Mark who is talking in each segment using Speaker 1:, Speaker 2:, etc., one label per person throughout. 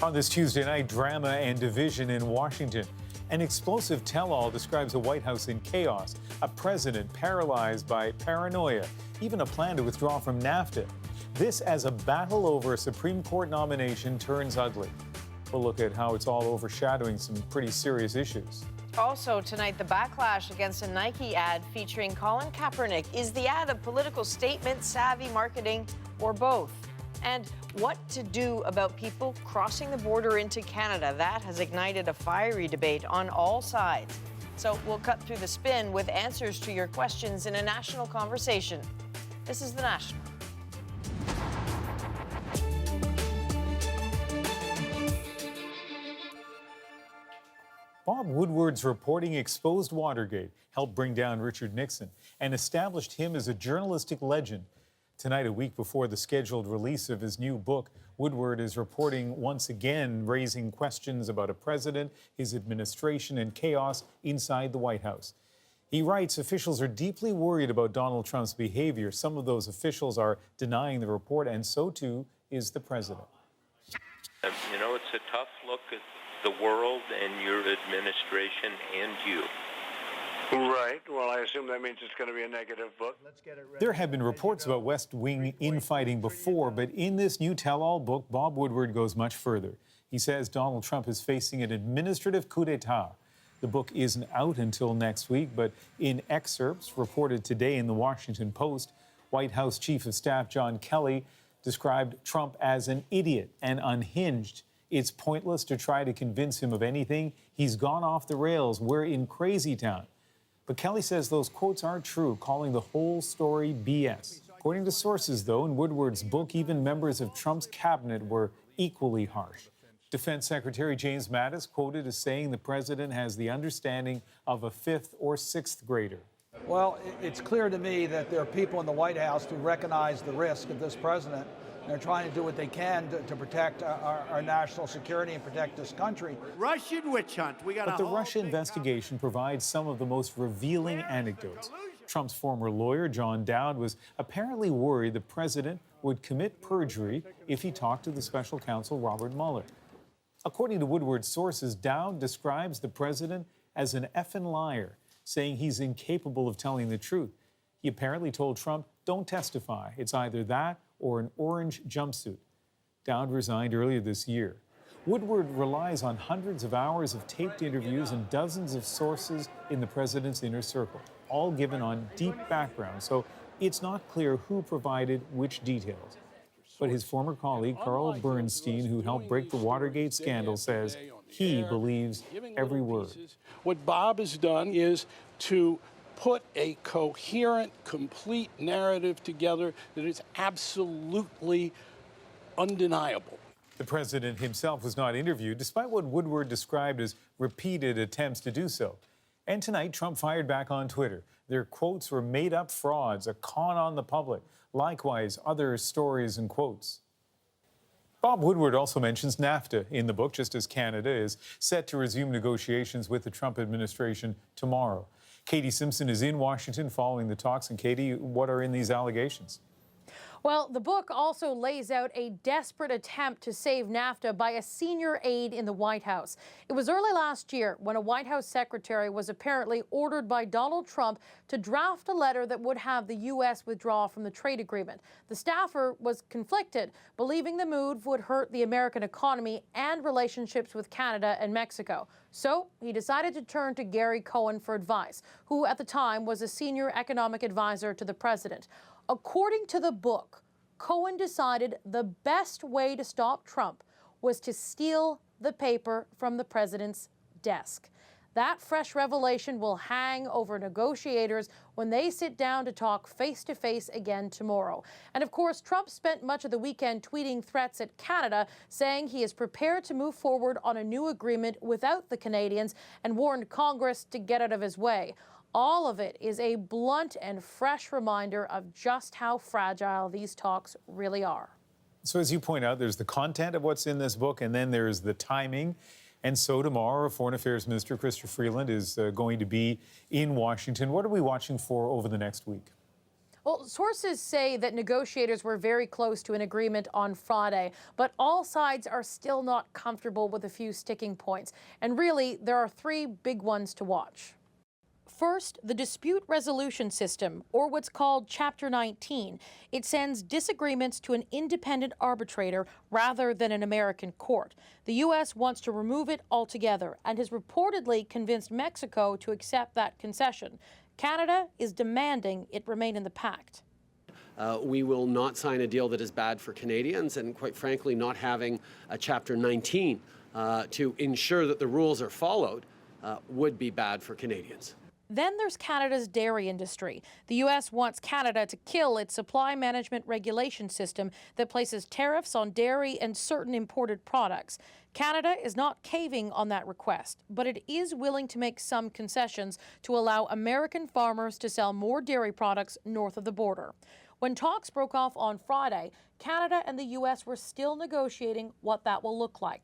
Speaker 1: On this Tuesday night, drama and division in Washington. An explosive tell-all describes a White House in chaos, a president paralyzed by paranoia, even a plan to withdraw from NAFTA. This as a battle over a Supreme Court nomination turns ugly. We'll look at how it's all overshadowing some pretty serious issues.
Speaker 2: Also tonight, the backlash against a Nike ad featuring Colin Kaepernick. Is the ad a political statement, savvy marketing, or both? And what to do about people crossing the border into Canada. That has ignited a fiery debate on all sides. So we'll cut through the spin with answers to your questions in a national conversation. This is The National.
Speaker 1: Bob Woodward's reporting exposed Watergate, helped bring down Richard Nixon, and established him as a journalistic legend. Tonight, a week before the scheduled release of his new book, Woodward is reporting once again, raising questions about a president, his administration, and chaos inside the White House. He writes officials are deeply worried about Donald Trump's behavior. Some of those officials are denying the report, and so too is the president.
Speaker 3: You know, it's a tough look at the world and your administration and you.
Speaker 4: Right. Well, I assume that means it's going to be a negative book.
Speaker 1: There have been reports about West Wing infighting before, but in this new tell-all book, Bob Woodward goes much further. He says Donald Trump is facing an administrative coup d'etat. The book isn't out until next week, but in excerpts reported today in the Washington Post, White House Chief of Staff John Kelly described Trump as an idiot and unhinged. It's pointless to try to convince him of anything. He's gone off the rails. We're in crazy town. But Kelly says those quotes aren't true, calling the whole story BS. According to sources, though, in Woodward's book, even members of Trump's cabinet were equally harsh. Defense Secretary James Mattis quoted as saying the president has the understanding of a fifth or sixth grader.
Speaker 5: Well, it's clear to me that there are people in the White House who recognize the risk of this president. They're trying to do what they can to protect our national security and protect this country.
Speaker 6: Russian witch hunt.
Speaker 1: But the Russia investigation provides some of the most revealing anecdotes. Trump's former lawyer, John Dowd, was apparently worried the president would commit perjury if he talked to the special counsel, Robert Mueller. According to Woodward's sources, Dowd describes the president as an effing liar, saying he's incapable of telling the truth. He apparently told Trump, don't testify. It's either that or an orange jumpsuit. Dowd resigned earlier this year. Woodward relies on hundreds of hours of taped interviews and dozens of sources in the president's inner circle, all given on deep background, so it's not clear who provided which details. But his former colleague, Carl Bernstein, who helped break the Watergate scandal, says he believes every word.
Speaker 7: What Bob has done is to put a coherent, complete narrative together that is absolutely undeniable.
Speaker 1: The president himself was not interviewed, despite what Woodward described as repeated attempts to do so. And tonight, Trump fired back on Twitter. Their quotes were made-up frauds, a con on the public. Likewise, other stories and quotes. Bob Woodward also mentions NAFTA in the book, just as Canada is set to resume negotiations with the Trump administration tomorrow. Katie Simpson is in Washington following the talks. And Katie, what are in these allegations?
Speaker 8: Well, the book also lays out a desperate attempt to save NAFTA by a senior aide in the White House. It was early last year when a White House secretary was apparently ordered by Donald Trump to draft a letter that would have the U.S. withdraw from the trade agreement. The staffer was conflicted, believing the move would hurt the American economy and relationships with Canada and Mexico. So he decided to turn to Gary Cohn for advice, who at the time was a senior economic advisor to the president. According to the book, Cohen decided the best way to stop Trump was to steal the paper from the president's desk. That fresh revelation will hang over negotiators when they sit down to talk face-to-face again tomorrow. And of course, Trump spent much of the weekend tweeting threats at Canada, saying he is prepared to move forward on a new agreement without the Canadians and warned Congress to get out of his way. All of it is a blunt and fresh reminder of just how fragile these talks really are.
Speaker 1: So as you point out, there's the content of what's in this book, and then there's the timing. And so tomorrow, Foreign Affairs Minister Chrystia Freeland is going to be in Washington. What are we watching for over the next week?
Speaker 8: Well, sources say that negotiators were very close to an agreement on Friday, but all sides are still not comfortable with a few sticking points. And really, there are three big ones to watch. First, the dispute resolution system, or what's called Chapter 19. It sends disagreements to an independent arbitrator rather than an American court. The U.S. wants to remove it altogether and has reportedly convinced Mexico to accept that concession. Canada is demanding it remain in the pact.
Speaker 6: We will not sign a deal that is bad for Canadians, and quite frankly, not having a Chapter 19 to ensure that the rules are followed would be bad for Canadians.
Speaker 8: Then there's Canada's dairy industry. The U.S. wants Canada to kill its supply management regulation system that places tariffs on dairy and certain imported products. Canada is not caving on that request, but it is willing to make some concessions to allow American farmers to sell more dairy products north of the border. When talks broke off on Friday, Canada and the U.S. were still negotiating what that will look like.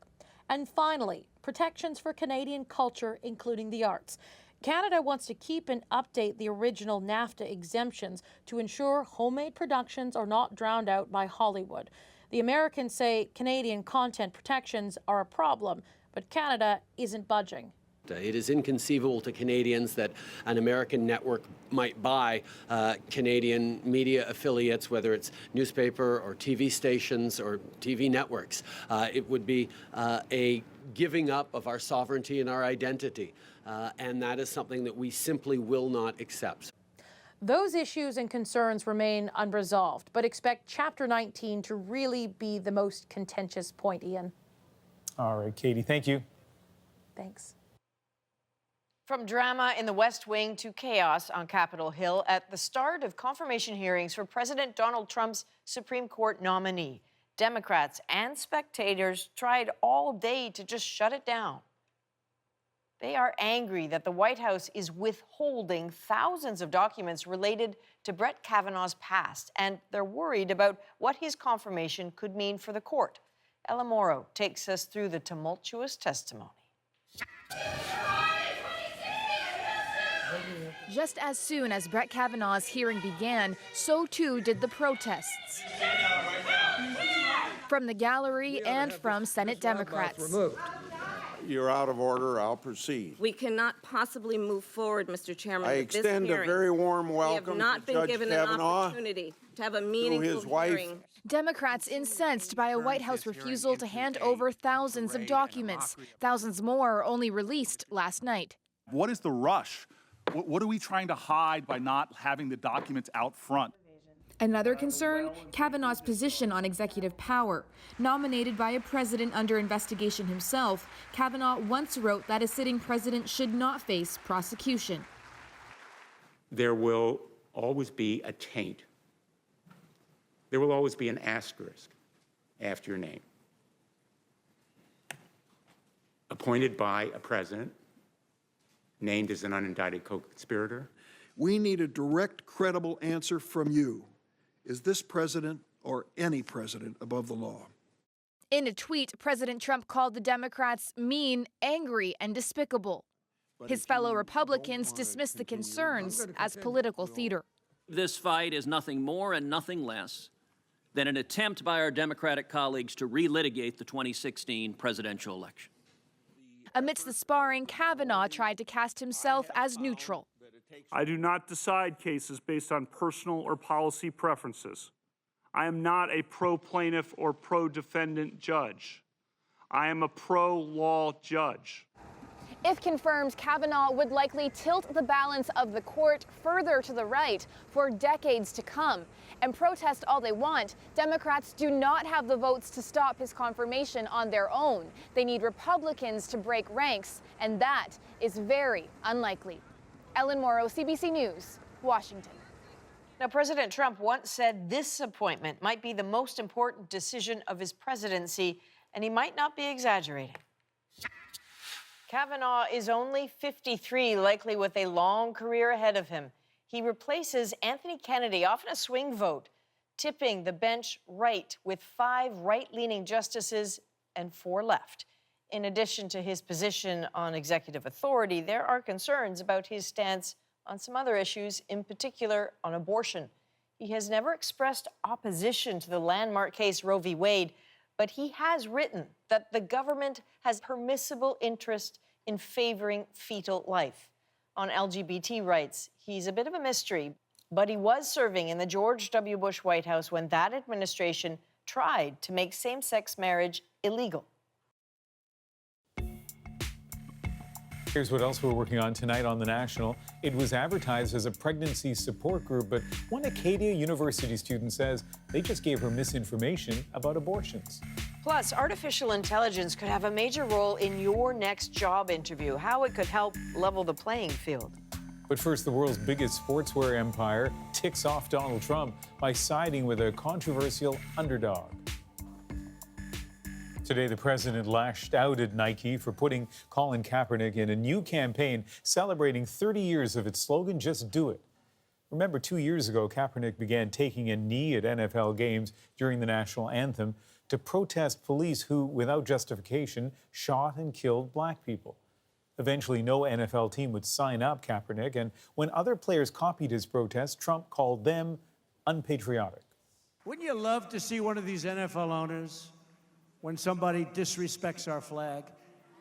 Speaker 8: And finally, protections for Canadian culture, including the arts. Canada wants to keep and update the original NAFTA exemptions to ensure homemade productions are not drowned out by Hollywood. The Americans say Canadian content protections are a problem, but Canada isn't budging.
Speaker 6: It is inconceivable to Canadians that an American network might buy Canadian media affiliates, whether it's newspaper or TV stations or TV networks. It would be a giving up of our sovereignty and our identity, and that is something that we simply will not accept.
Speaker 8: Those issues and concerns remain unresolved, but expect Chapter 19 to really be the most contentious point, Ian.
Speaker 1: All right, Katie, thank you.
Speaker 8: Thanks.
Speaker 2: From drama in the West Wing to chaos on Capitol Hill at the start of confirmation hearings for President Donald Trump's Supreme Court nominee. Democrats and spectators tried all day to just shut it down. They are angry that the White House is withholding thousands of documents related to Brett Kavanaugh's past, and they're worried about what his confirmation could mean for the court. Ella Morrow takes us through the tumultuous testimony.
Speaker 9: Just as soon as Brett Kavanaugh's hearing began, so too did the protests. From the gallery and from Senate Democrats.
Speaker 10: You're out of order. I'll proceed.
Speaker 11: We cannot possibly move forward, Mr. Chairman,
Speaker 10: I
Speaker 11: with this
Speaker 10: extend
Speaker 11: hearing.
Speaker 10: a very warm
Speaker 11: We
Speaker 10: welcome
Speaker 11: have not
Speaker 10: to
Speaker 11: been
Speaker 10: Judge
Speaker 11: given
Speaker 10: Kavanaugh,
Speaker 11: an opportunity to have a meaningful
Speaker 10: his wife.
Speaker 11: hearing.
Speaker 9: Democrats incensed by a White House refusal to hand over thousands of documents. Thousands more only released last night.
Speaker 12: What is the rush? What are we trying to hide by not having the documents out front?
Speaker 13: Another concern, Kavanaugh's position on executive power. Nominated by a president under investigation himself, Kavanaugh once wrote that a sitting president should not face prosecution.
Speaker 14: There will always be a taint. There will always be an asterisk after your name. Appointed by a president, named as an unindicted co-conspirator.
Speaker 15: We need a direct, credible answer from you. Is this president or any president above the law?
Speaker 9: In a tweet, President Trump called the Democrats mean, angry, and despicable. His fellow Republicans dismissed the concerns as political theater.
Speaker 16: This fight is nothing more and nothing less than an attempt by our Democratic colleagues to relitigate the 2016 presidential election.
Speaker 9: Amidst the sparring, Kavanaugh tried to cast himself as neutral.
Speaker 17: I do not decide cases based on personal or policy preferences. I am not a pro-plaintiff or pro-defendant judge. I am a pro-law judge.
Speaker 9: If confirmed, Kavanaugh would likely tilt the balance of the court further to the right for decades to come. And protest all they want, Democrats do not have the votes to stop his confirmation on their own. They need Republicans to break ranks, and that is very unlikely. Ellen Morrow, CBC News, Washington.
Speaker 2: Now, President Trump once said this appointment might be the most important decision of his presidency, and he might not be exaggerating. Kavanaugh is only 53, likely with a long career ahead of him. He replaces Anthony Kennedy, often a swing vote, tipping the bench right with 5 right-leaning justices and 4 left. In addition to his position on executive authority, there are concerns about his stance on some other issues, in particular on abortion. He has never expressed opposition to the landmark case Roe v. Wade, but he has written that the government has permissible interest in favoring fetal life. On LGBT rights, he's a bit of a mystery, but he was serving in the George W. Bush White House when that administration tried to make same-sex marriage illegal.
Speaker 1: Here's what else we're working on tonight on The National. It was advertised as a pregnancy support group, but one Acadia University student says they just gave her misinformation about abortions.
Speaker 2: Plus, artificial intelligence could have a major role in your next job interview, how it could help level the playing field.
Speaker 1: But first, the world's biggest sportswear empire ticks off Donald Trump by siding with a controversial underdog. Today, the president lashed out at Nike for putting Colin Kaepernick in a new campaign celebrating 30 years of its slogan, "Just Do It." Remember, 2 years ago, Kaepernick began taking a knee at NFL games during the national anthem to protest police who, without justification, shot and killed black people. Eventually, no NFL team would sign up Kaepernick, and when other players copied his protest, Trump called them unpatriotic.
Speaker 18: Wouldn't you love to see one of these NFL owners, when somebody disrespects our flag,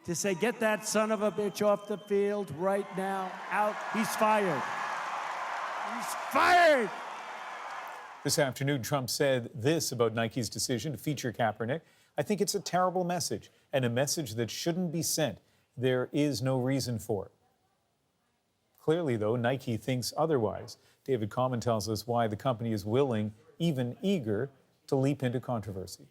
Speaker 18: to say, "Get that son of a bitch off the field right now, out, he's fired. He's fired!"
Speaker 1: This afternoon, Trump said this about Nike's decision to feature Kaepernick. "I think it's a terrible message, and a message that shouldn't be sent. There is no reason for it." Clearly, though, Nike thinks otherwise. David Common tells us why the company is willing, even eager, to leap into controversy.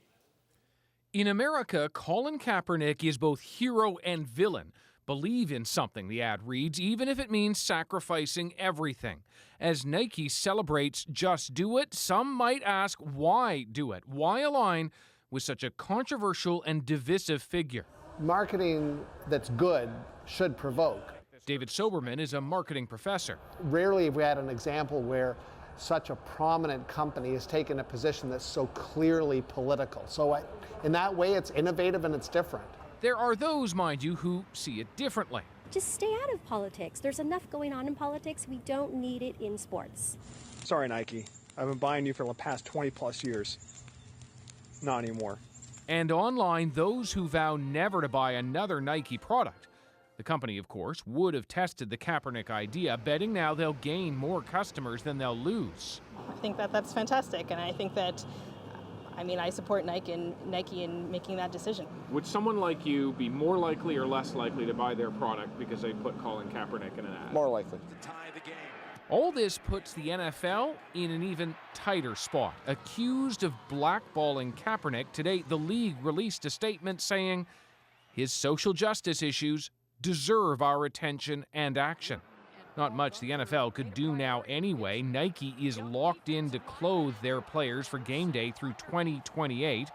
Speaker 19: In America, Colin Kaepernick is both hero and villain. Believe in something, the ad reads, even if it means sacrificing everything. As Nike celebrates Just Do It, some might ask why do it? Why align with such a controversial and divisive figure?
Speaker 20: Marketing that's good should provoke.
Speaker 19: David Soberman is a marketing professor.
Speaker 20: Rarely have we had an example where such a prominent company has taken a position that's so clearly political. So in that way, it's innovative and it's different.
Speaker 19: There are those, mind you, who see it differently.
Speaker 21: Just stay out of politics. There's enough going on in politics. We don't need it in sports.
Speaker 22: Sorry, Nike. I've been buying you for the past 20 plus years. Not anymore.
Speaker 19: And online, those who vow never to buy another Nike product. The company, of course, would have tested the Kaepernick idea, betting now they'll gain more customers than they'll lose.
Speaker 23: I think that that's fantastic, and I think that, I support Nike in making that decision.
Speaker 19: Would someone like you be more likely or less likely to buy their product because they put Colin Kaepernick in an ad?
Speaker 22: More likely.
Speaker 19: All this puts the NFL in an even tighter spot. Accused of blackballing Kaepernick, today the league released a statement saying his social justice issues deserve our attention and action. Not much the NFL could do now anyway. Nike is locked in to clothe their players for game day through 2028.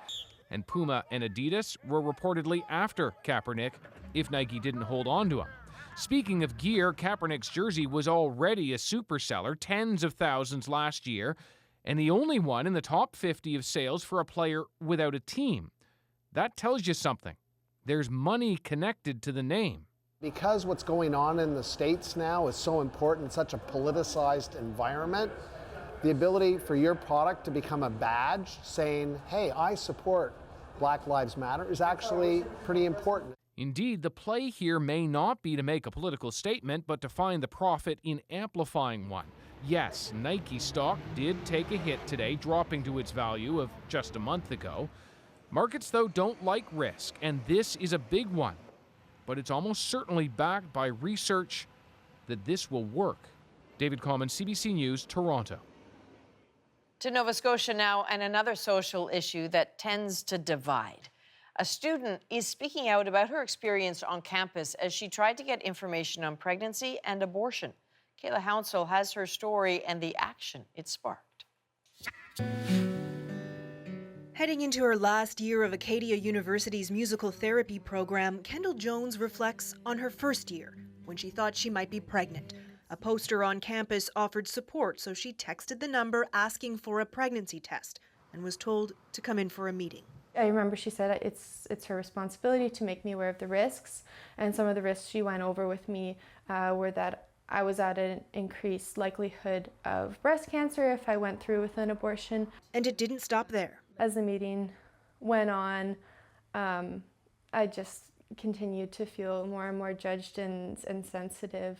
Speaker 19: And Puma and Adidas were reportedly after Kaepernick if Nike didn't hold on to him. Speaking of gear, Kaepernick's jersey was already a superseller, tens of thousands last year, and the only one in the top 50 of sales for a player without a team. That tells you something. There's money connected to the name.
Speaker 20: Because what's going on in the States now is so important, such a politicized environment, the ability for your product to become a badge saying, hey, I support Black Lives Matter is actually pretty important.
Speaker 19: Indeed, the play here may not be to make a political statement, but to find the profit in amplifying one. Yes, Nike stock did take a hit today, dropping to its value of just a month ago. Markets, though, don't like risk, and this is a big one. But it's almost certainly backed by research that this will work. David Common, CBC News, Toronto.
Speaker 2: To Nova Scotia now, and another social issue that tends to divide. A student is speaking out about her experience on campus as she tried to get information on pregnancy and abortion. Kayla Hounsell has her story and the action it sparked.
Speaker 24: Heading into her last year of Acadia University's musical therapy program, Kendall Jones reflects on her first year when she thought she might be pregnant. A poster on campus offered support, so she texted the number asking for a pregnancy test and was told to come in for a meeting.
Speaker 25: I remember she said it's her responsibility to make me aware of the risks, and some of the risks she went over with me were that I was at an increased likelihood of breast cancer if I went through with an abortion.
Speaker 24: And it didn't stop there.
Speaker 25: As the meeting went on, I just continued to feel more and more judged and sensitive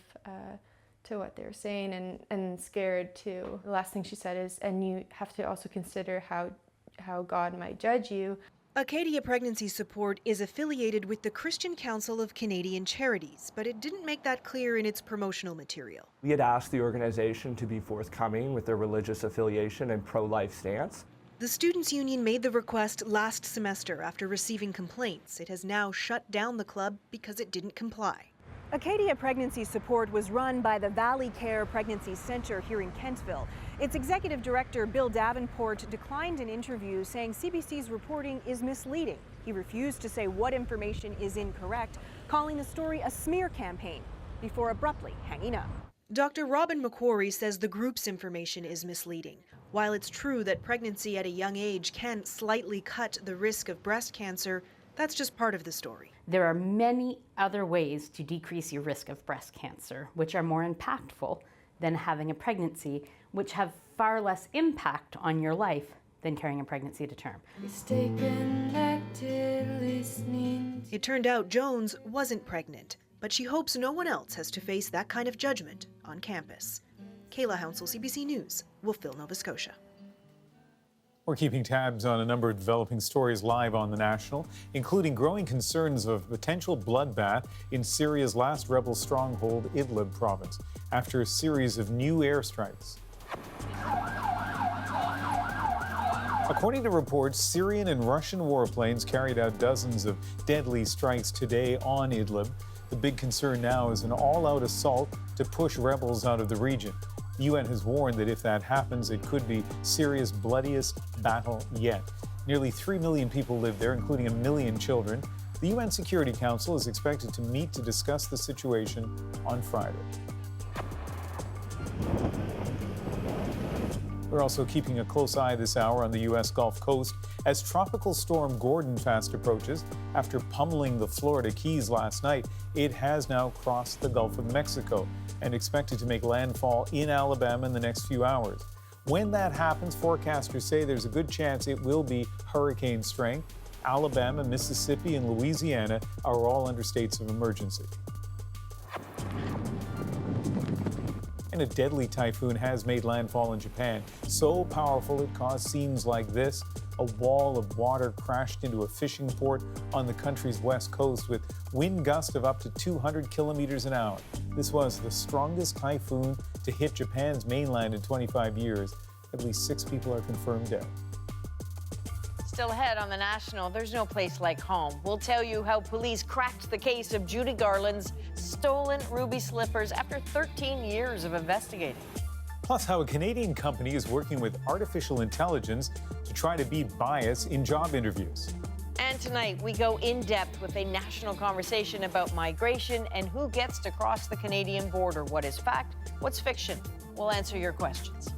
Speaker 25: to what they were saying and scared too. The last thing she said is, and you have to also consider how God might judge you.
Speaker 24: Acadia Pregnancy Support is affiliated with the Christian Council of Canadian Charities, but it didn't make that clear in its promotional material.
Speaker 3: We had asked the organization to be forthcoming with their religious affiliation and pro-life stance.
Speaker 24: The Students' Union made the request last semester after receiving complaints. It has now shut down the club because it didn't comply. Acadia Pregnancy Support was run by the Valley Care Pregnancy Center here in Kentville. Its executive director, Bill Davenport, declined an interview, saying CBC's reporting is misleading. He refused to say what information is incorrect, calling the story a smear campaign, before abruptly hanging up. Dr. Robin McQuarrie says the group's information is misleading. While it's true that pregnancy at a young age can slightly cut the risk of breast cancer, that's just part of the story.
Speaker 4: There are many other ways to decrease your risk of breast cancer, which are more impactful than having a pregnancy, which have far less impact on your life than carrying a pregnancy to term.
Speaker 24: It turned out Jones wasn't pregnant, but she hopes no one else has to face that kind of judgment on campus. Kayla Hounsell, CBC News, Wolfville, Nova Scotia.
Speaker 1: We're keeping tabs on a number of developing stories live on The National, including growing concerns of a potential bloodbath in Syria's last rebel stronghold, Idlib province, after a series of new airstrikes. According to reports, Syrian and Russian warplanes carried out dozens of deadly strikes today on Idlib. The big concern now is an all-out assault to push rebels out of the region. The UN has warned that if that happens, it could be Syria's bloodiest battle yet. Nearly 3 million people live there, including 1 million children. The UN Security Council is expected to meet to discuss the situation on Friday. We're also keeping a close eye this hour on the U.S. Gulf Coast as Tropical Storm Gordon fast approaches. After pummeling the Florida Keys last night, it has now crossed the Gulf of Mexico and expected to make landfall in Alabama in the next few hours. When that happens, forecasters say there's a good chance it will be hurricane strength. Alabama, Mississippi, and Louisiana are all under states of emergency. And a deadly typhoon has made landfall in Japan. So powerful it caused scenes like this. A wall of water crashed into a fishing port on the country's west coast with wind gusts of up to 200 kilometers an hour. This was the strongest typhoon to hit Japan's mainland in 25 years. At least 6 people are confirmed dead.
Speaker 2: Still ahead on The National, there's no place like home. We'll tell you how police cracked the case of Judy Garland's stolen ruby slippers after 13 years of investigating.
Speaker 1: Plus, how a Canadian company is working with artificial intelligence to try to beat bias in job interviews.
Speaker 2: And tonight, we go in depth with a national conversation about migration and who gets to cross the Canadian border. What is fact? What's fiction? We'll answer your questions.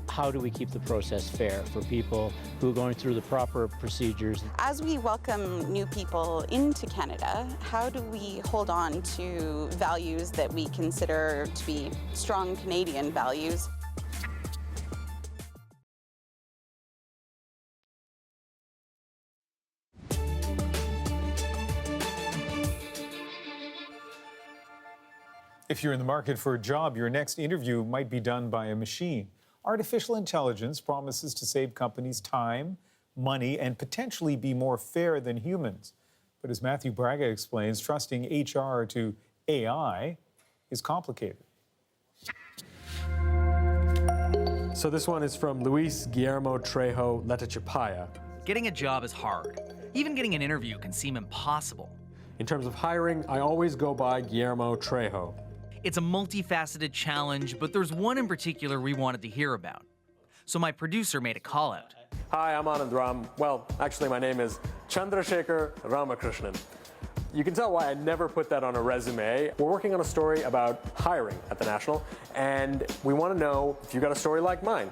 Speaker 5: How do we keep the process fair for people who are going through the proper procedures?
Speaker 6: As we welcome new people into Canada, how do we hold on to values that we consider to be strong Canadian values?
Speaker 1: If you're in the market for a job, your next interview might be done by a machine. Artificial intelligence promises to save companies time, money, and potentially be more fair than humans. But as Matthew Braga explains, trusting HR to AI is complicated.
Speaker 7: So this one is from Luis Guillermo Trejo Letachapaya.
Speaker 26: Getting a job is hard. Even getting an interview can seem impossible.
Speaker 7: In terms of hiring, I always go by Guillermo Trejo.
Speaker 26: It's a multifaceted challenge, but there's one in particular we wanted to hear about. So my producer made a call out.
Speaker 7: Hi, I'm Anand Ram. Well, actually my name is Chandrasekhar Ramakrishnan. You can tell why I never put that on a resume. We're working on a story about hiring at the National, and we want to know if you got a story like mine.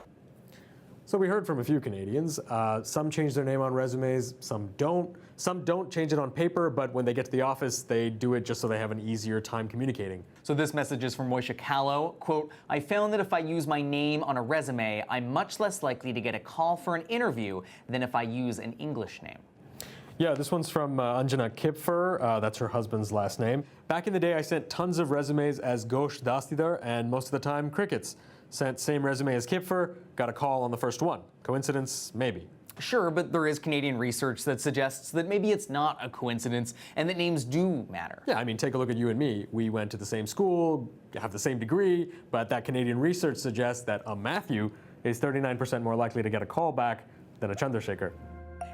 Speaker 7: So we heard from a few Canadians. Some change their name on resumes, some don't. Some don't change it on paper, but when they get to the office, they do it just so they have an easier time communicating.
Speaker 8: So this message is from Moisha Callow. Quote, I found that if I use my name on a resume, I'm much less likely to get a call for an interview than if I use an English name.
Speaker 7: Yeah, this one's from Anjana Kipfer. That's her husband's last name. Back in the day, I sent tons of resumes as Ghosh Dastidar, and most of the time, crickets. Sent same resume as Kipfer, got a call on the first one. Coincidence? Maybe.
Speaker 8: Sure, but there is Canadian research that suggests that maybe it's not a coincidence and that names do matter.
Speaker 7: Yeah, I mean, take a look at you and me. We went to the same school, have the same degree, but that Canadian research suggests that a Matthew is 39% more likely to get a call back than a Chandrasekhar.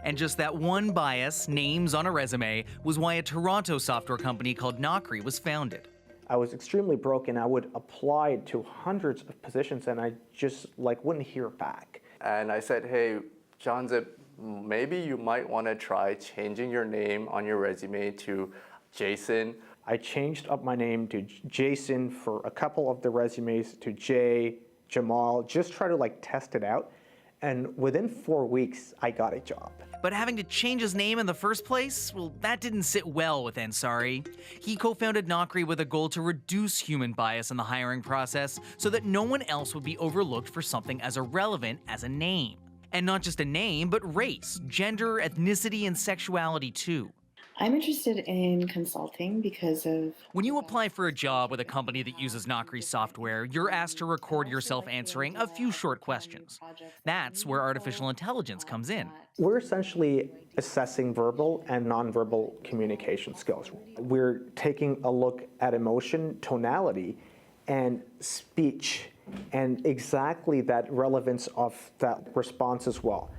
Speaker 26: And just that one bias, names on a resume, was why a Toronto software company called Naukri was founded.
Speaker 10: I was extremely broke and I would apply to hundreds of positions and I just wouldn't hear back.
Speaker 3: And I said, hey, Johnzip, maybe you might want to try changing your name on your resume to Jason.
Speaker 10: I changed up my name to Jason for a couple of the resumes, to Jay, Jamal, just try to test it out. And within 4 weeks, I got a job.
Speaker 26: But having to change his name in the first place, well, that didn't sit well with Ansari. He co-founded Naukri with a goal to reduce human bias in the hiring process so that no one else would be overlooked for something as irrelevant as a name. And not just a name, but race, gender, ethnicity, and sexuality too.
Speaker 11: I'm interested in consulting because of...
Speaker 26: When you apply for a job with a company that uses Naukri software, you're asked to record yourself answering a few short questions. That's where artificial intelligence comes in.
Speaker 10: We're essentially assessing verbal and nonverbal communication skills. We're taking a look at emotion, tonality, and speech, and exactly that relevance of that response as well.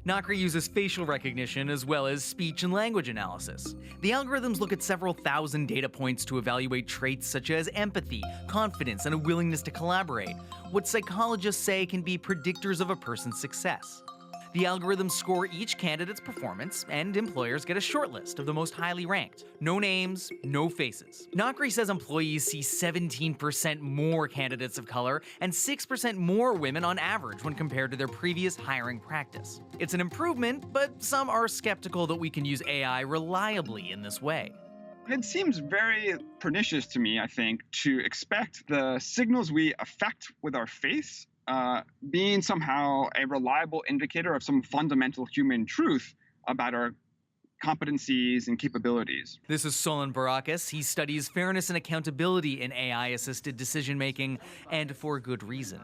Speaker 26: Naukri uses facial recognition as well as speech and language analysis. The algorithms look at several thousand data points to evaluate traits such as empathy, confidence, and a willingness to collaborate, what psychologists say can be predictors of a person's success. The algorithms score each candidate's performance, and employers get a short list of the most highly ranked. No names, no faces. Naukri says employees see 17% more candidates of color and 6% more women on average when compared to their previous hiring practice. It's an improvement, but some are skeptical that we can use AI reliably in this way.
Speaker 12: It seems very pernicious to me, I think, to expect the signals we affect with our face being somehow a reliable indicator of some fundamental human truth about our competencies and capabilities.
Speaker 26: This is Solon Barakis. He studies fairness and accountability in AI-assisted decision-making, and for good reason.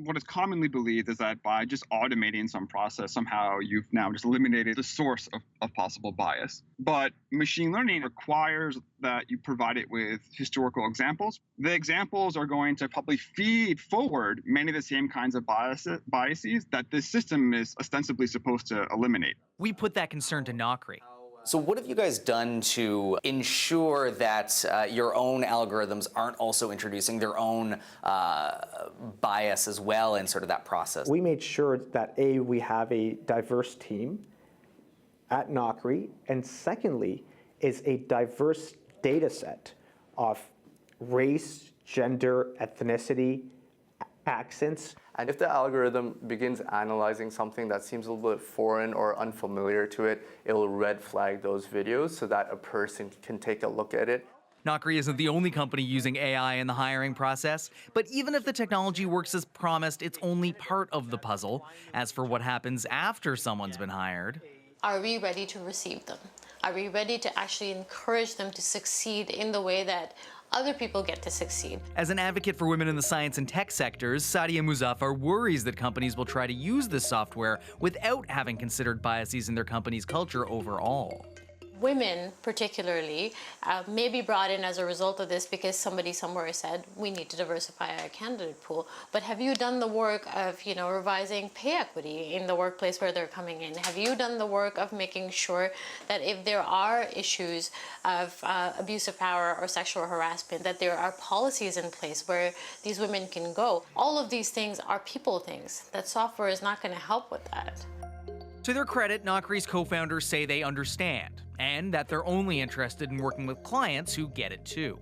Speaker 12: What is commonly believed is that by just automating some process, somehow you've now just eliminated the source of possible bias. But machine learning requires that you provide it with historical examples. The examples are going to probably feed forward many of the same kinds of biases that this system is ostensibly supposed to eliminate.
Speaker 26: We put that concern to Naukri.
Speaker 8: So what have you guys done to ensure that your own algorithms aren't also introducing their own bias as well in sort of that process?
Speaker 10: We made sure that A, we have a diverse team at Naukri, and secondly, is a diverse data set of race, gender, ethnicity, accents.
Speaker 3: And if the algorithm begins analyzing something that seems a little bit foreign or unfamiliar to it, it will red flag those videos so that a person can take a look at it.
Speaker 26: Naukri isn't the only company using AI in the hiring process, but even if the technology works as promised, it's only part of the puzzle. As for what happens after someone's been hired,
Speaker 13: are we ready to receive them? Are we ready to actually encourage them to succeed in the way that other people get to succeed?
Speaker 26: As an advocate for women in the science and tech sectors, Sadia Muzaffar worries that companies will try to use this software without having considered biases in their company's culture overall.
Speaker 13: Women, particularly, may be brought in as a result of this because somebody somewhere said we need to diversify our candidate pool. But have you done the work of, revising pay equity in the workplace where they're coming in? Have you done the work of making sure that if there are issues of abuse of power or sexual harassment, that there are policies in place where these women can go? All of these things are people things. That software is not going to help with that.
Speaker 26: To their credit, Naukri's co-founders say they understand, and that they're only interested in working with clients who get it too.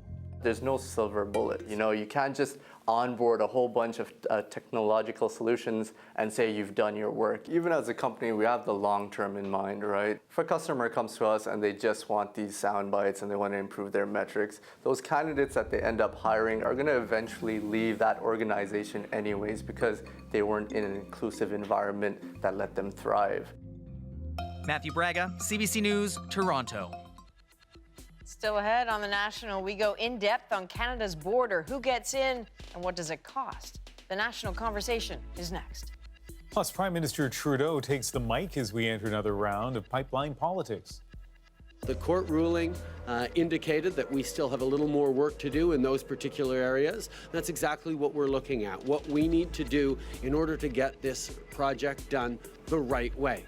Speaker 3: There's no silver bullet. You know, you can't just onboard a whole bunch of technological solutions and say you've done your work. Even as a company, we have the long term in mind, right? If a customer comes to us and they just want these sound bites and they want to improve their metrics, those candidates that they end up hiring are going to eventually leave that organization anyways because they weren't in an inclusive environment that let them thrive.
Speaker 26: Matthew Braga, CBC News, Toronto.
Speaker 2: Still ahead on The National, we go in depth on Canada's border. Who gets in and what does it cost? The National Conversation is next.
Speaker 1: Plus, Prime Minister Trudeau takes the mic as we enter another round of pipeline politics.
Speaker 9: The court ruling indicated that we still have a little more work to do in those particular areas. That's exactly what we're looking at, what we need to do in order to get this project done the right way.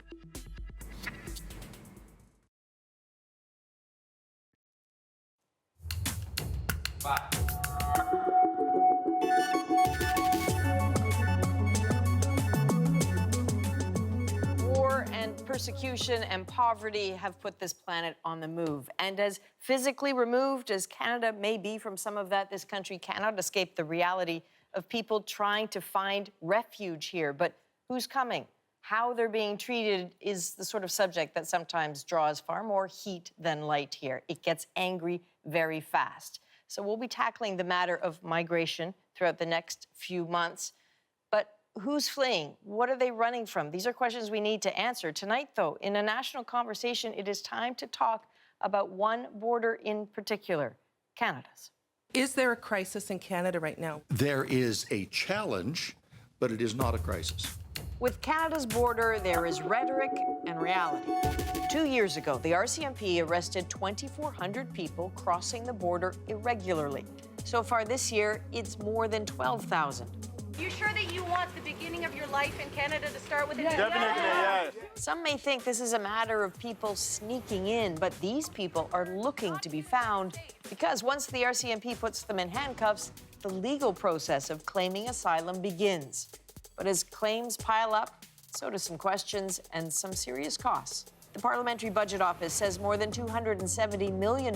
Speaker 2: War and persecution and poverty have put this planet on the move. And as physically removed as Canada may be from some of that, this country cannot escape the reality of people trying to find refuge here. But who's coming? How they're being treated is the sort of subject that sometimes draws far more heat than light here. It gets angry very fast. So we'll be tackling the matter of migration throughout the next few months. But who's fleeing? What are they running from? These are questions we need to answer. Tonight, though, in a national conversation, it is time to talk about one border in particular, Canada's.
Speaker 14: Is there a crisis in Canada right now?
Speaker 15: There is a challenge, but it is not a crisis.
Speaker 2: With Canada's border, there is rhetoric and reality. 2 years ago, the RCMP arrested 2,400 people crossing the border irregularly. So far this year, it's more than 12,000.
Speaker 16: You sure that you want the beginning of your life in Canada to start with?
Speaker 2: Definitely, yes. Some may think this is a matter of people sneaking in, but these people are looking to be found because once the RCMP puts them in handcuffs, the legal process of claiming asylum begins. But as claims pile up, so do some questions and some serious costs. The Parliamentary Budget Office says more than $270 million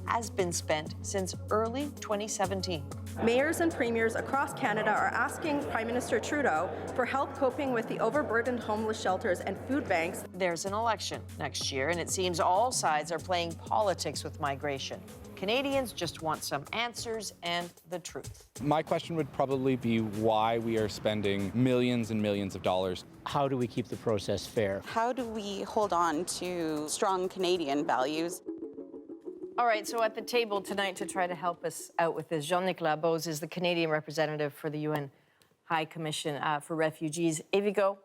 Speaker 2: has been spent since early 2017.
Speaker 17: Mayors and premiers across Canada are asking Prime Minister Trudeau for help coping with the overburdened homeless shelters and food banks.
Speaker 2: There's an election next year, and it seems all sides are playing politics with migration. Canadians just want some answers and the truth.
Speaker 18: My question would probably be why we are spending millions and millions of dollars.
Speaker 5: How do we keep the process fair?
Speaker 6: How do we hold on to strong Canadian values?
Speaker 2: All right, so at the table tonight to try to help us out with this, Jean-Nicolas Bose is the Canadian representative for the UN High Commission for Refugees. Evigo,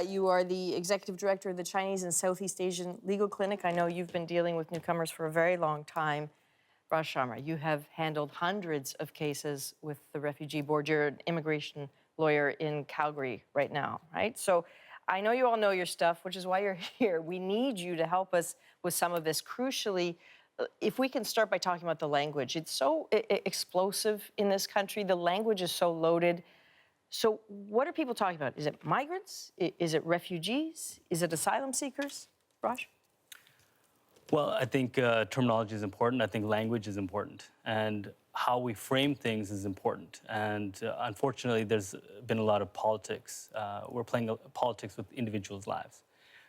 Speaker 2: you are the executive director of the Chinese and Southeast Asian Legal Clinic. I know you've been dealing with newcomers for a very long time. Raj Sharma, you have handled hundreds of cases with the Refugee Board. You're an immigration lawyer in Calgary right now, right? So I know you all know your stuff, which is why you're here. We need you to help us with some of this. Crucially, if we can start by talking about the language. It's so explosive in this country. The language is so loaded. So what are people talking about? Is it migrants? Is it refugees? Is it asylum seekers? Raj?
Speaker 27: Well, I think terminology is important. I think language is important. And how we frame things is important. And unfortunately, there's been a lot of politics. We're playing politics with individuals' lives.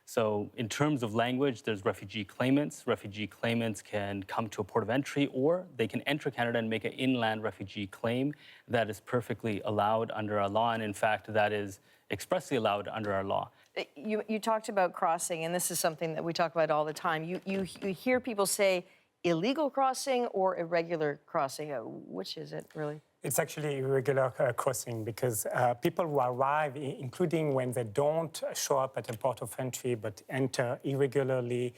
Speaker 27: So in terms of language, there's refugee claimants. Refugee claimants can come to a port of entry, or they can enter Canada and make an inland refugee claim. That is perfectly allowed under our law. And in fact, that is expressly allowed under our law.
Speaker 2: You talked about crossing, and this is something that we talk about all the time. You hear people say illegal crossing or irregular crossing. Which is it, really?
Speaker 28: It's actually irregular crossing because people who arrive, including when they don't show up at a port of entry but enter irregularly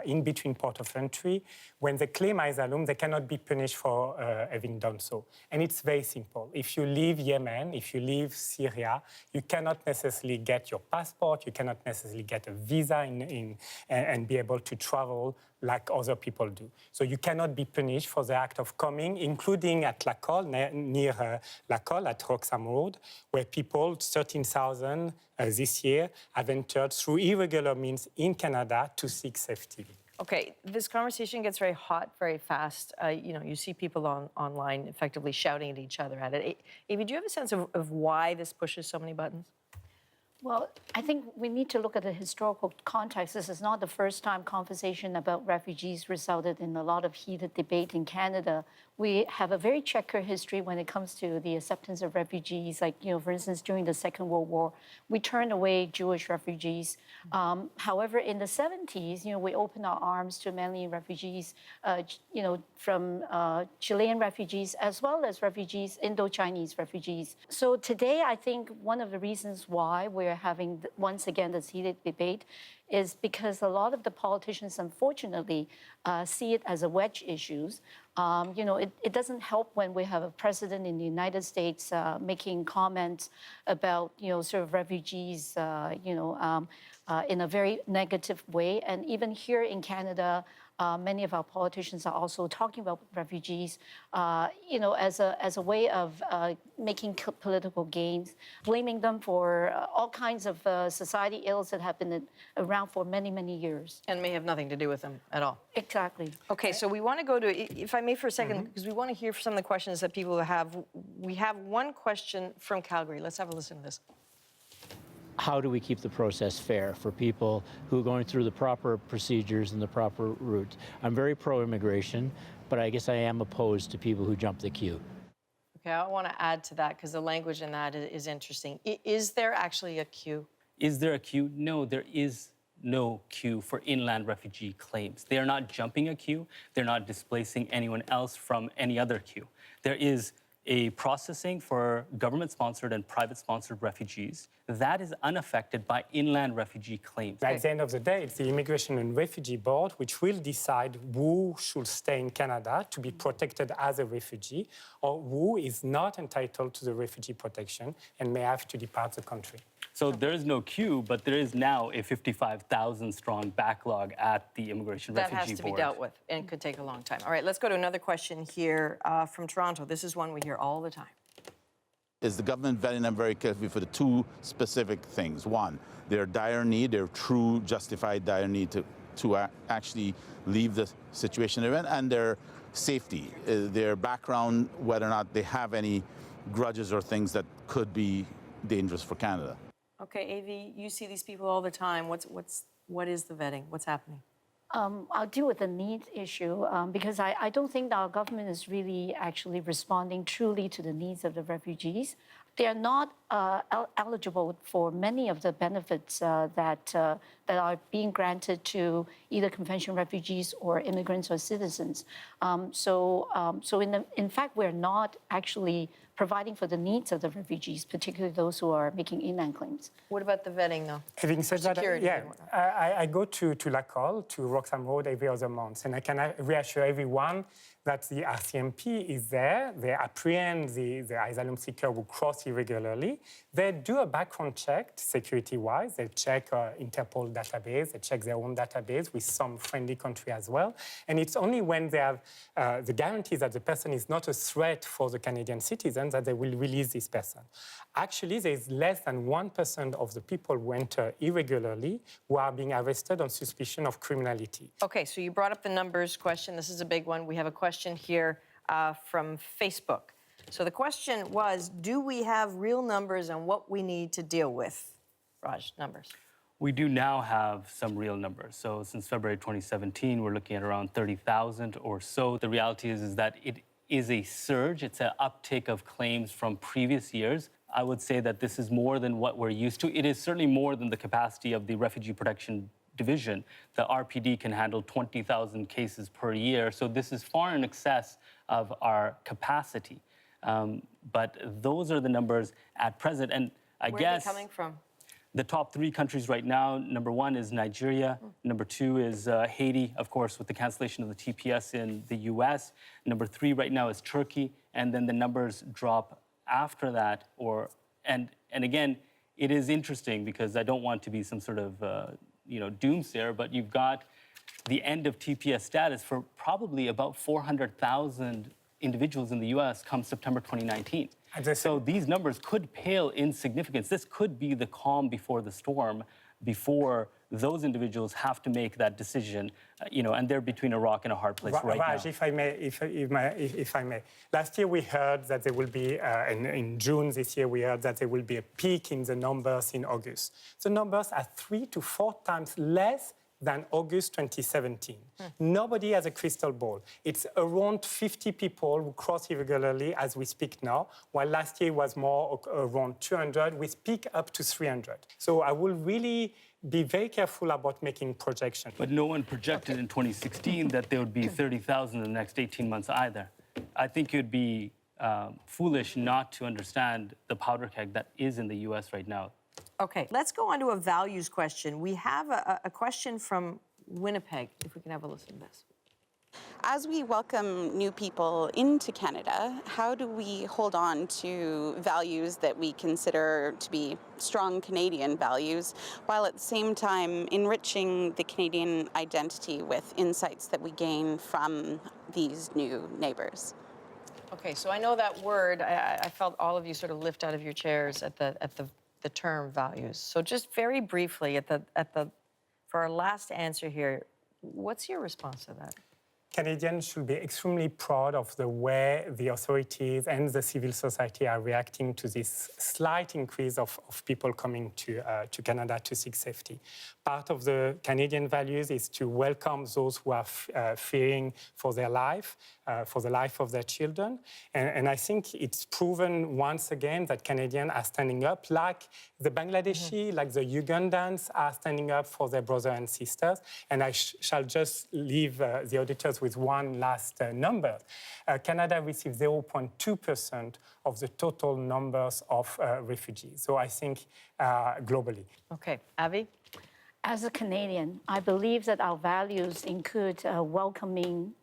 Speaker 28: in between port of entry, when they claim asylum, they cannot be punished for having done so. And it's very simple. If you leave Yemen, if you leave Syria, you cannot necessarily get your passport, you cannot necessarily get a visa and be able to travel like other people do. So you cannot be punished for the act of coming, including at La Colle, near La Colle at Roxham Road, where people, 13,000 this year, have entered through irregular means in Canada to seek safety.
Speaker 2: Okay, this conversation gets very hot very fast. You see people online effectively shouting at each other at it. Amy, do you have a sense of why this pushes so many buttons?
Speaker 4: Well, I think we need to look at the historical context. This is not the first time conversation about refugees resulted in a lot of heated debate in Canada. We have a very checkered history when it comes to the acceptance of refugees. Like, for instance, during the Second World War, we turned away Jewish refugees. However, in the 70s, we opened our arms to many refugees, from Chilean refugees as well as refugees, Indo-Chinese refugees. So today, I think one of the reasons why we're having, once again, this heated debate is because a lot of the politicians, unfortunately, see it as a wedge issues. It doesn't help when we have a president in the United States making comments about, sort of refugees, in a very negative way. And even here in Canada, many of our politicians are also talking about refugees, as a way of making political gains, blaming them for all kinds of society ills that have been around for many, many years.
Speaker 2: And may have nothing to do with them at all.
Speaker 4: Exactly.
Speaker 2: Okay, so we want to go to, if I may for a second, because we want to hear some of the questions that people have. We have one question from Calgary. Let's have a listen to this.
Speaker 5: How do we keep the process fair for people who are going through the proper procedures and the proper route? I'm very pro-immigration, but I guess I am opposed to people who jump the queue.
Speaker 2: Okay, I want to add to that because the language in that is interesting. Is there actually a queue?
Speaker 27: Is there a queue? No, there is no queue for inland refugee claims. They are not jumping a queue. They're not displacing anyone else from any other queue. There is a processing for government-sponsored and private-sponsored refugees that is unaffected by inland refugee claims.
Speaker 28: At the end of the day, it's the Immigration and Refugee Board which will decide who should stay in Canada to be protected as a refugee or who is not entitled to the refugee protection and may have to depart the country.
Speaker 27: So there is no queue, but there is now a 55,000-strong backlog at the Immigration Refugee Board.
Speaker 2: That has to be dealt with and could take a long time. All right, let's go to another question here from Toronto. This is one we hear all the time.
Speaker 19: Is the government vetting them very carefully for the two specific things? One, their dire need, their true justified dire need to actually leave the situation they're in, and their safety, their background, whether or not they have any grudges or things that could be dangerous for Canada.
Speaker 2: Okay, Avi, you see these people all the time. What is the vetting? What's happening?
Speaker 4: I'll deal with the needs issue because I don't think our government is really actually responding truly to the needs of the refugees. They are not eligible for many of the benefits that are being granted to either convention refugees or immigrants or citizens. In fact, we're not actually providing for the needs of the refugees, particularly those who are making inland claims.
Speaker 2: What about the vetting, though?
Speaker 28: Having said that, I go to Lacolle, to Roxham Road every other month, and I can reassure everyone that the RCMP is there. They apprehend the asylum seeker who cross irregularly. They do a background check, security-wise. They check Interpol database. They check their own database with some friendly country as well. And it's only when they have the guarantee that the person is not a threat for the Canadian citizens that they will release this person. Actually, there is less than 1% of the people who enter irregularly who are being arrested on suspicion of criminality.
Speaker 2: Okay, so you brought up the numbers question. This is a big one. We have a question here from Facebook. So the question was, do we have real numbers on what we need to deal with? Raj, numbers.
Speaker 27: We do now have some real numbers. So since February 2017, we're looking at around 30,000 or so. The reality is that it is a surge. It's an uptick of claims from previous years. I would say that this is more than what we're used to. It is certainly more than the capacity of the Refugee Protection Division. The RPD can handle 20,000 cases per year. So this is far in excess of our capacity. But those are the numbers at present. And I guess...
Speaker 2: Where are they coming from?
Speaker 27: The top three countries right now, number one is Nigeria. Number two is Haiti, of course, with the cancellation of the TPS in the U.S. Number three right now is Turkey. And then the numbers drop after that. And again, it is interesting because I don't want to be some sort of doomsayer, but you've got the end of TPS status for probably about 400,000 individuals in the U.S. come September 2019. So these numbers could pale in significance. This could be the calm before the storm, before those individuals have to make that decision, and they're between a rock and a hard place right
Speaker 28: Raj,
Speaker 27: now.
Speaker 28: if I may. Last year we heard that there will be, in June this year, we heard that there will be a peak in the numbers in August. The numbers are 3 to 4 times less than August 2017. Nobody has a crystal ball. It's around 50 people who cross irregularly as we speak now, while last year was more around 200, with peak up to 300. So I will really be very careful about making projections.
Speaker 27: But no one projected in 2016 that there would be 30,000 in the next 18 months either. I think you'd be foolish not to understand the powder keg that is in the U.S. right now.
Speaker 2: Okay, let's go on to a values question. We have a question from Winnipeg, if we can have a listen to this.
Speaker 6: As we welcome new people into Canada, how do we hold on to values that we consider to be strong Canadian values, while at the same time enriching the Canadian identity with insights that we gain from these new neighbours?
Speaker 2: Okay, so I know that word, I felt all of you sort of lift out of your chairs at the term values. So just very briefly, for our last answer here, what's your response to that?
Speaker 28: Canadians should be extremely proud of the way the authorities and the civil society are reacting to this slight increase of people coming to Canada to seek safety. Part of the Canadian values is to welcome those who are fearing for their life, for the life of their children. And I think it's proven once again that Canadians are standing up, like the Bangladeshi, like the Ugandans are standing up for their brothers and sisters. And I shall just leave the auditors with one last number. Canada received 0.2% of the total numbers of refugees. So I think globally.
Speaker 2: Okay, Avi?
Speaker 4: As a Canadian, I believe that our values include welcoming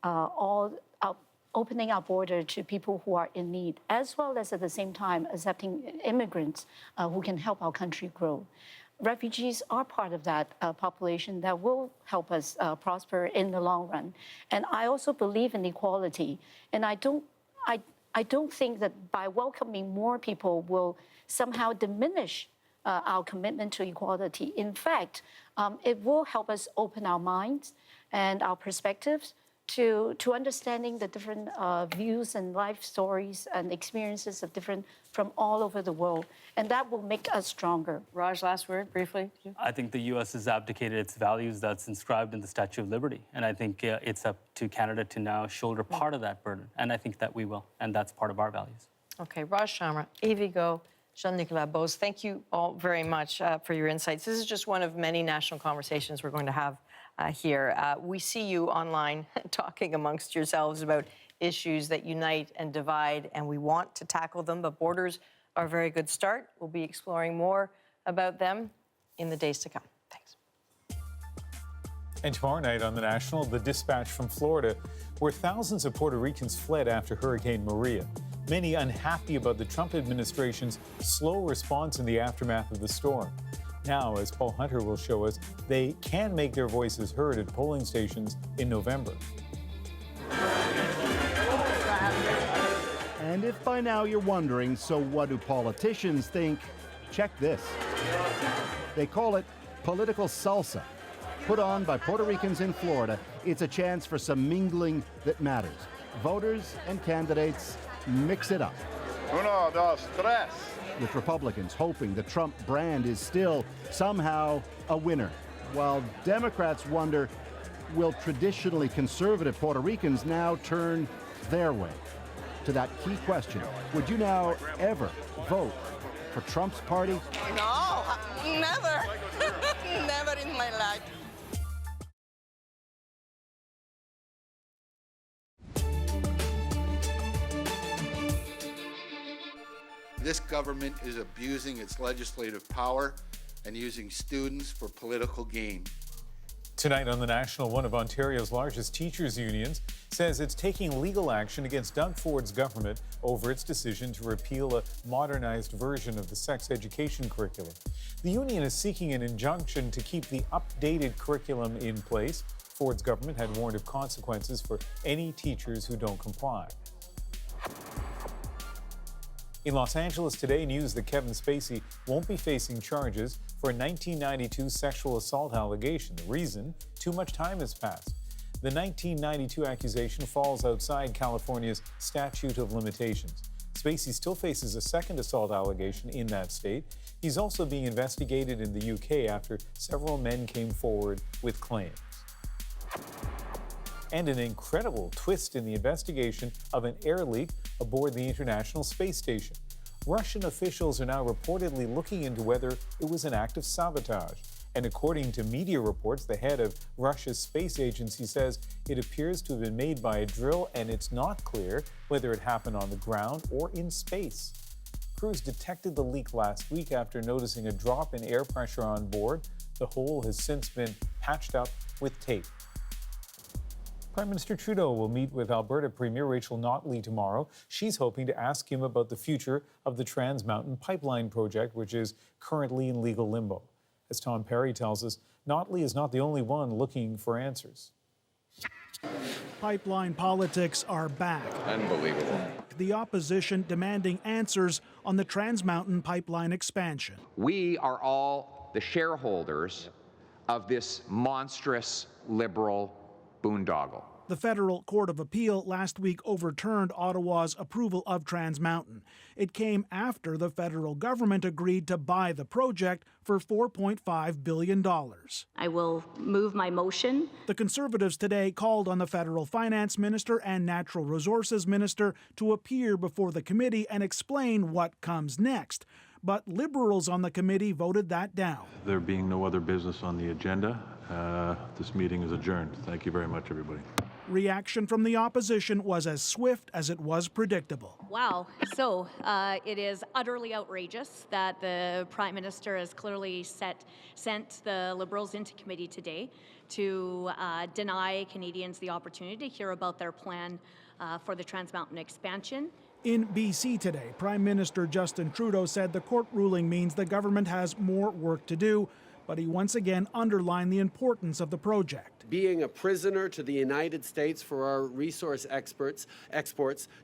Speaker 4: opening our border to people who are in need, as well as at the same time accepting immigrants who can help our country grow. Refugees are part of that population that will help us prosper in the long run. And I also believe in equality. And I don't think that by welcoming more people will somehow diminish our commitment to equality. In fact, it will help us open our minds and our perspectives to understanding the different views and life stories and experiences of different from all over the world. And that will make us stronger.
Speaker 2: Raj, last word, briefly.
Speaker 27: I think the U.S. has abdicated its values that's inscribed in the Statue of Liberty. And I think it's up to Canada to now shoulder part of that burden. And I think that we will. And that's part of our values.
Speaker 2: Okay, Raj Shamra, Avi Go, Jean-Nicolas Beauce, thank you all very much for your insights. This is just one of many national conversations we're going to have here. We see you online talking amongst yourselves about issues that unite and divide, and we want to tackle them, but borders are a very good start. We'll be exploring more about them in the days to come. Thanks.
Speaker 1: And tomorrow night on The National, the dispatch from Florida, where thousands of Puerto Ricans fled after Hurricane Maria. Many unhappy about the Trump administration's slow response in the aftermath of the storm. Now, as Paul Hunter will show us, they can make their voices heard at polling stations in November.
Speaker 7: And if by now you're wondering, so what do politicians think? Check this. They call it political salsa. Put on by Puerto Ricans in Florida, it's a chance for some mingling that matters. Voters and candidates mix it up.
Speaker 15: Uno, dos, tres.
Speaker 7: With Republicans hoping the Trump brand is still somehow a winner, while Democrats wonder, will traditionally conservative Puerto Ricans now turn their way? To that key question, would you now ever vote for Trump's party?
Speaker 11: No, never. Never in my life.
Speaker 15: This government is abusing its legislative power and using students for political gain.
Speaker 1: Tonight on The National, one of Ontario's largest teachers' unions says it's taking legal action against Doug Ford's government over its decision to repeal a modernized version of the sex education curriculum. The union is seeking an injunction to keep the updated curriculum in place. Ford's government had warned of consequences for any teachers who don't comply. In Los Angeles today, news that Kevin Spacey won't be facing charges for a 1992 sexual assault allegation. The reason? Too much time has passed. The 1992 accusation falls outside California's statute of limitations. Spacey still faces a second assault allegation in that state. He's also being investigated in the UK after several men came forward with claims. And an incredible twist in the investigation of an air leak aboard the International Space Station. Russian officials are now reportedly looking into whether it was an act of sabotage. And according to media reports, the head of Russia's space agency says it appears to have been made by a drill, and it's not clear whether it happened on the ground or in space. Crews detected the leak last week after noticing a drop in air pressure on board. The hole has since been patched up with tape. Prime Minister Trudeau will meet with Alberta Premier Rachel Notley tomorrow. She's hoping to ask him about the future of the Trans Mountain Pipeline project, which is currently in legal limbo. As Tom Perry tells us, Notley is not the only one looking for answers.
Speaker 8: Pipeline politics are back.
Speaker 12: Unbelievable.
Speaker 8: The opposition demanding answers on the Trans Mountain Pipeline expansion.
Speaker 12: We are all the shareholders of this monstrous liberal boondoggle.
Speaker 8: The Federal Court of Appeal last week overturned Ottawa's approval of Trans Mountain. It came after the federal government agreed to buy the project for $4.5 billion.
Speaker 20: I will move my motion.
Speaker 8: The Conservatives today called on the federal finance minister and natural resources minister to appear before the committee and explain what comes next. But Liberals on the committee voted that down.
Speaker 21: There being no other business on the agenda, this meeting is adjourned. Thank you very much, everybody.
Speaker 8: Reaction from the opposition was as swift as it was predictable.
Speaker 20: Wow. So it is utterly outrageous that the Prime Minister has clearly sent the Liberals into committee today to deny Canadians the opportunity to hear about their plan for the Trans Mountain expansion.
Speaker 8: In BC today, Prime Minister Justin Trudeau said the court ruling means the government has more work to do, but he once again underlined the importance of the project.
Speaker 9: Being a prisoner to the United States for our resource exports,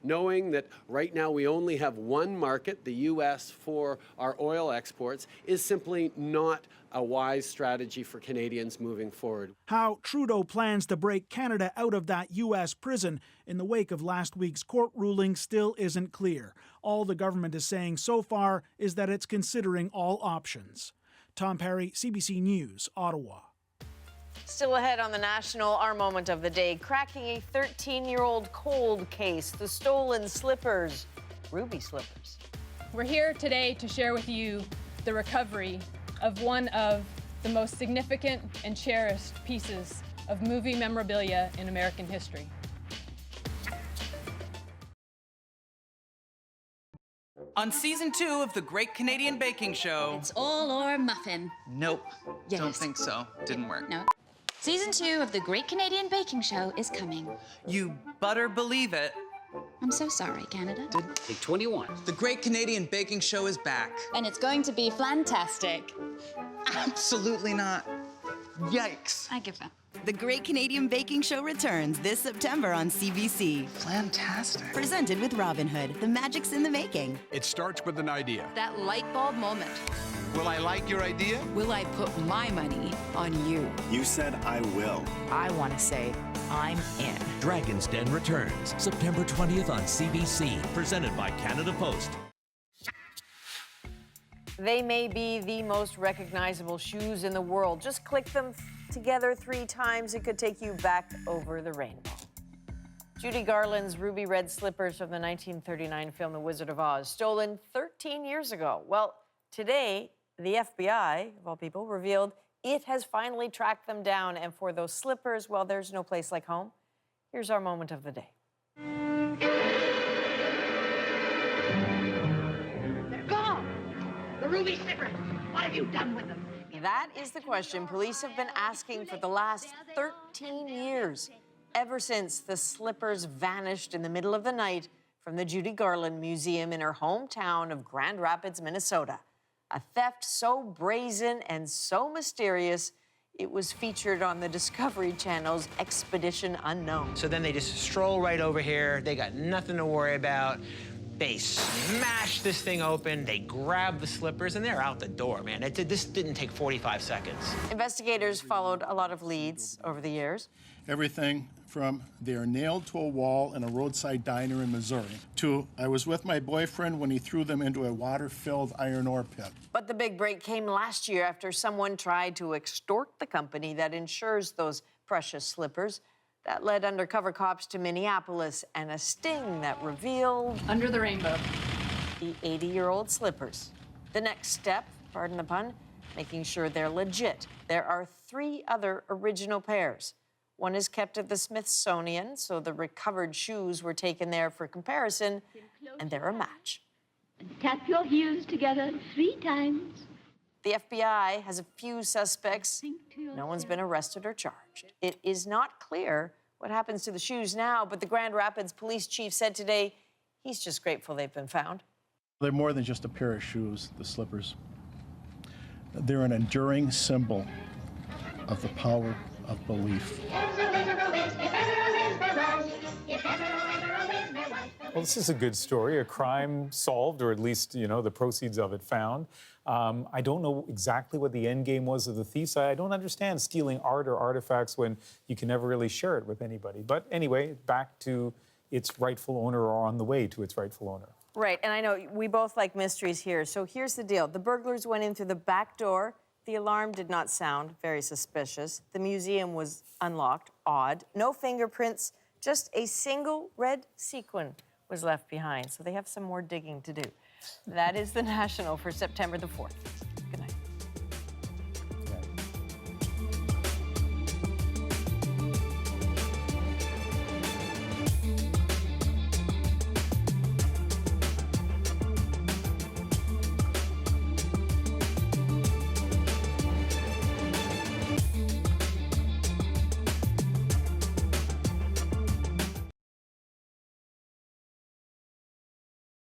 Speaker 9: knowing that right now we only have one market, the U.S., for our oil exports, is simply not a wise strategy for Canadians moving forward.
Speaker 8: How Trudeau plans to break Canada out of that U.S. prison in the wake of last week's court ruling still isn't clear. All the government is saying so far is that it's considering all options. Tom Perry, CBC News, Ottawa.
Speaker 2: Still ahead on the National, our moment of the day, cracking a 13-year-old cold case, the stolen slippers, ruby slippers.
Speaker 22: We're here today to share with you the recovery of one of the most significant and cherished pieces of movie memorabilia in American history.
Speaker 23: On season 2 of The Great Canadian Baking Show...
Speaker 24: It's all or muffin.
Speaker 23: Nope.
Speaker 24: Yes.
Speaker 23: Don't think so. Didn't work.
Speaker 24: No. Season 2 of The Great Canadian Baking Show is coming.
Speaker 23: You better believe it.
Speaker 24: I'm so sorry, Canada.
Speaker 23: Take 21. The Great Canadian Baking Show is back.
Speaker 24: And it's going to be fantastic.
Speaker 23: Absolutely not. Yikes.
Speaker 24: I give up.
Speaker 25: The Great Canadian Baking Show returns this September on CBC.
Speaker 23: Fantastic.
Speaker 25: Presented with Robinhood. The magic's in the making.
Speaker 29: It starts with an idea.
Speaker 16: That light bulb moment.
Speaker 29: Will I like your idea?
Speaker 16: Will I put my money on you?
Speaker 30: You said I will.
Speaker 16: I want to say I'm in.
Speaker 31: Dragon's Den returns September 20th on CBC. Presented by Canada Post.
Speaker 2: They may be the most recognizable shoes in the world. Just click them together 3 times. It could take you back over the rainbow. Judy Garland's ruby red slippers from the 1939 film The Wizard of Oz, stolen 13 years ago. Well, today, the FBI, of all people, revealed it has finally tracked them down. And for those slippers, well, there's no place like home. Here's our moment of the day.
Speaker 16: They're gone! The ruby slippers! What have you done with them?
Speaker 2: That is the question police have been asking for the last 13 years, ever since the slippers vanished in the middle of the night from the Judy Garland Museum in her hometown of Grand Rapids, Minnesota. A theft so brazen and so mysterious, it was featured on the Discovery Channel's Expedition Unknown.
Speaker 32: So then they just stroll right over here. They got nothing to worry about.
Speaker 3: They smashed this thing open, they grabbed the slippers, and they're out the door, man. This didn't take 45 seconds.
Speaker 2: Investigators followed a lot of leads over the years.
Speaker 5: Everything from they are nailed to a wall in a roadside diner in Missouri to I was with my boyfriend when he threw them into a water-filled iron ore pit.
Speaker 2: But the big break came last year after someone tried to extort the company that insures those precious slippers. That led undercover cops to Minneapolis and a sting that revealed...
Speaker 22: Under the rainbow.
Speaker 2: The 80-year-old slippers. The next step, pardon the pun, making sure they're legit. There are 3 other original pairs. One is kept at the Smithsonian, so the recovered shoes were taken there for comparison, and they're a match.
Speaker 16: Tap your heels together 3 times.
Speaker 2: The FBI has a few suspects. No one's been arrested or charged. It is not clear what happens to the shoes now, but the Grand Rapids police chief said today he's just grateful they've been found.
Speaker 5: They're more than just a pair of shoes, the slippers. They're an enduring symbol of the power of belief.
Speaker 1: Well, this is a good story, a crime solved, or at least, the proceeds of it found. I don't know exactly what the end game was of the thieves. I don't understand stealing art or artifacts when you can never really share it with anybody. But anyway, back to its rightful owner, or on the way to its rightful owner.
Speaker 2: Right, and I know we both like mysteries here. So here's the deal. The burglars went in through the back door. The alarm did not sound, very suspicious. The museum was unlocked, odd. No fingerprints, just a single red sequin was left behind. So they have some more digging to do. That is The National for September the 4th.